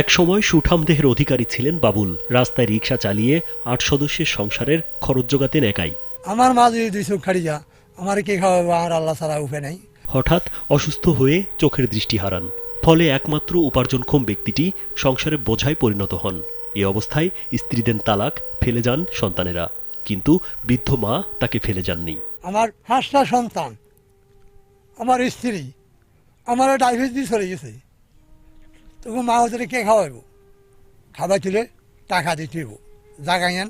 একসময় সুঠাম দেহের অধিকারী ছিলেন বাবুল। রাস্তায় রিকশা চালিয়ে ৮ সদস্যের সংসারের খরচ জোগাতেন একাই। আমার মা যদি ২ চোখ খাড়ি যা, আমার কে খাওয়াবো? আর আল্লাহ ছাড়া উপায় নাই। হঠাৎ অসুস্থ হয়ে চোখের দৃষ্টি হারান। ফলে একমাত্র উপার্জনক্ষম ব্যক্তিটি সংসারে বোঝায় পরিণত হন। এ অবস্থায় স্ত্রী দেন তালাক, ফেলে যান সন্তানেরা। কিন্তু বৃদ্ধ মা তাকে ফেলে যাননি। আমার 5টা সন্তান, আমার স্ত্রী, আমার ডাইভেস দিয়ে চলে গেছে। তখন মা ওদের কে খাওয়াইব? খাবার তুলে টাকা দিতে হইব, জাগাইয়ান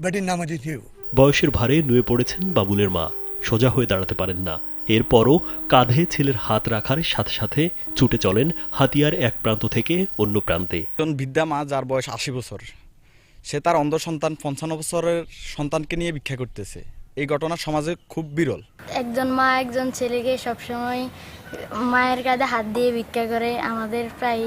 বেটির নামে দিতে হইব। বয়সের ভারে নুয়ে পড়েছেন বাবুলের মা। সোজা হয়ে দাঁড়াতে পারেন না। এরপরও কাঁধে ছেলের হাত রাখার সাথে সাথে ছুটে চলেন হাতিয়ার এক প্রান্ত থেকে অন্য প্রান্তে। একজন বৃদ্ধা মা যার বয়স 80 বছর, সে তার অন্ধ সন্তান 55 বছরের সন্তানকে নিয়ে ভিক্ষা করতেছে। এই ঘটনা সমাজে খুব বিরল। একজন মা একজন ছেলেকে সবসময় মায়ের কাঁধে হাত দিয়ে ভিক্ষা করে। আমাদের প্রায়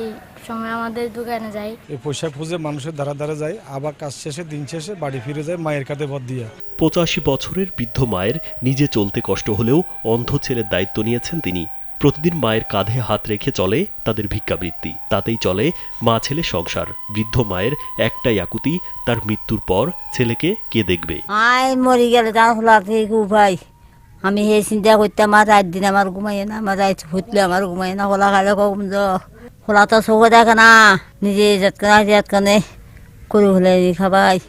সময় আমাদের দোকানে যায়, এই পয়সা খুঁজে মানুষের ধারা ধারা যায়, আবার কাজ শেষে দিন শেষে বাড়ি ফিরে যায় মায়ের কাঁধে ভর দিয়া। 85 বছরের বৃদ্ধ মায়ের নিজে চলতে কষ্ট হলেও অন্ধ ছেলের দায়িত্ব নিয়েছেন তিনি। প্রতিদিন মায়ের কাঁধে হাত রেখে চলে তাদের ভিক্ষাবৃত্তি। তাতেই চলে মা ছেলে সংসার। বৃদ্ধ মায়ের একটাই আকুতি, তার মৃত্যুর পর ছেলেকে কে দেখবে। আয় মরি গেলে তার হলা থেকে উপায়। আমি সেই চিন্তা করতাম, আর রাত দিন আমার ঘুমাই না, আমার রাত ফুটলে আমার ঘুমাই না। হলা খালে কম হলা তো চোখে দেখে না, নিজে যাতকানে করে হলে খাবাই।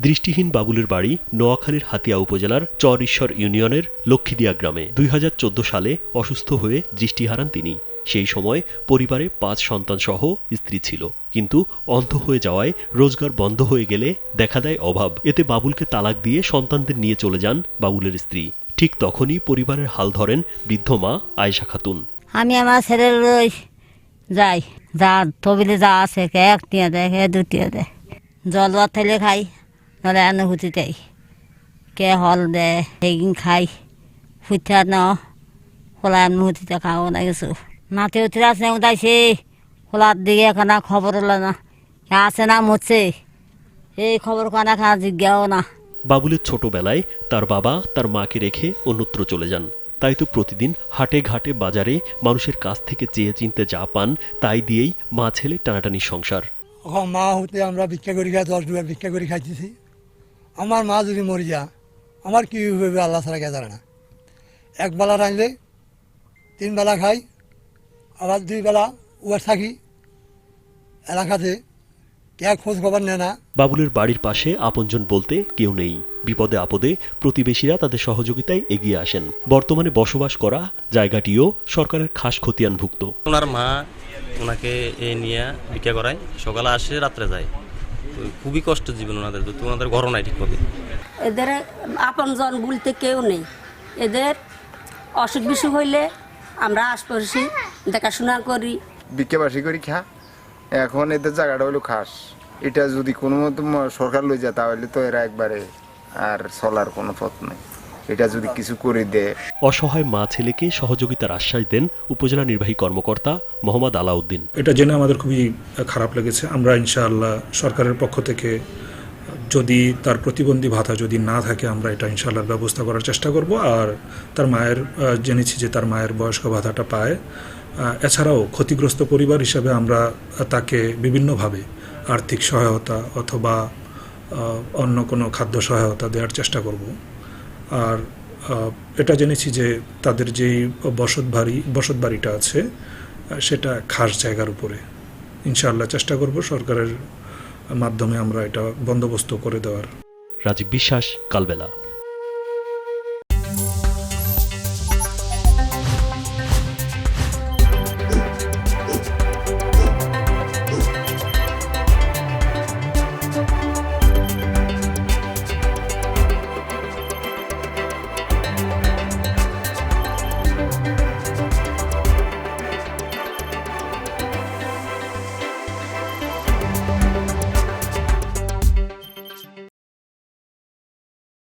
দৃষ্টিহীন বাবুলের বাড়ি নোয়াখালীর হাতিয়া উপজেলার চরঈশ্বর ইউনিয়নের লক্ষ্মীদিয়া গ্রামে। 2014 সালে অসুস্থ হয়ে দৃষ্টি হারান তিনি। সেই সময় পরিবারে 5 সন্তান সহ স্ত্রী ছিল। কিন্তু অন্ধ হয়ে যাওয়ায় রোজগার বন্ধ হয়ে গেলে দেখা দেয় অভাব। এতে বাবুলকে তালাক দিয়ে সন্তানদের নিয়ে চলে যান বাবুলের স্ত্রী। ঠিক তখনই পরিবারের হাল ধরেন বৃদ্ধ মা আয়েশা খাতুন। আমি আমার ছেলের যাই, যা তবিলে যা আছে, কে 1 টিয়া দেয়, কে 2 টিয়া দেয়। জল ভাত থাইলে খাই, নাহলে অনুভূতি দেয়, কে হল দেয়, সেইদিন খাই। ফুটা ন খোলা অনুভূতিতে খাওয়া না কিছু। নাতি উঠিরা আছে উঠাইছে, খোলার দিকে এখানে খবর হলো না, আছে না মরছে, এই খবর কানা খানা জিজ্ঞাও না। বাবুলের ছোটবেলায় তার বাবা তার মাকে রেখে অন্যত্র চলে যান। তাই তো প্রতিদিন হাটে ঘাটে বাজারে মানুষের কাছ থেকে চেয়ে চিনতে যা পান তাই দিয়েই মা ছেলে টানাটানি সংসার। মা হতে আমরা ভিক্ষা করি খাই, 10 টাকা ভিক্ষা করে খাইতেছি। আমার মা যদি মরি যা, আমার কি হবে আল্লাহ ছাড়া কে জানে না। 1 বেলা রাঁধলে 3 বেলা খাই, আবার 2 বেলা উয়ার থাকি। এলাকাতে কে খোঁজ খবর নেয় না। বাবুলের বাড়ির পাশে আপনজন বলতে কেউ নেই। বিপদে আপদে প্রতিবেশীরা তাদের সহযোগিতায় এগিয়ে আসেন। বর্তমানে বসবাস করা জায়গাটিও সরকারের খাস খতিয়ানভুক্ত। ওনার মা ওনাকে নিয়ে ভিক্ষা করায়, সকালে আসে রাত্রে যায়। খুবই কষ্ট জীবন ওনাদের, ওনাদের ঘর নাই ঠিক মতো। এদের আপনজন বলতে কেউ নেই। এদের অসুখ বিসুখ হইলে আমরা আশপাশি দেখাশোনা করি, ভিক্ষাবাসী করি খা। এখন এদের জায়গাটা হলো খাস। এটা যদি কোনো মতো সরকার লই যায় তাহলে তো এরা একবারে আর চলার কোনো পথ নেই। এটা যদি কিছু করে দেয়। অসহায় মা ছেলেকে সহযোগিতার আশ্বাস দেন উপজেলা নির্বাহী কর্মকর্তা মোহাম্মদ আলাউদ্দিন। এটা জেনে আমাদের খুবই খারাপ লেগেছে। আমরা ইনশাআল্লাহ সরকারের পক্ষ থেকে যদি তার প্রতিবন্ধী ভাতা যদি না থাকে, আমরা এটা ইনশাআল্লাহ ব্যবস্থা করার চেষ্টা করব। আর তার মায়ের জেনেছি যে তার মায়ের বয়স্ক ভাতাটা পায়। এছাড়াও ক্ষতিগ্রস্ত পরিবার হিসাবে আমরা তাকে বিভিন্নভাবে আর্থিক সহায়তা অথবা অন্য কোনো খাদ্য সহায়তা দেওয়ার চেষ্টা করব। আর এটা জেনেছি যে তাদের যেই বসত বাড়িটা আছে সেটা খাস জায়গার উপরে। ইনশাআল্লাহ চেষ্টা করব সরকারের মাধ্যমে আমরা এটা বন্দোবস্ত করে দেওয়ার। রাজীব বিশ্বাস, কালবেলা।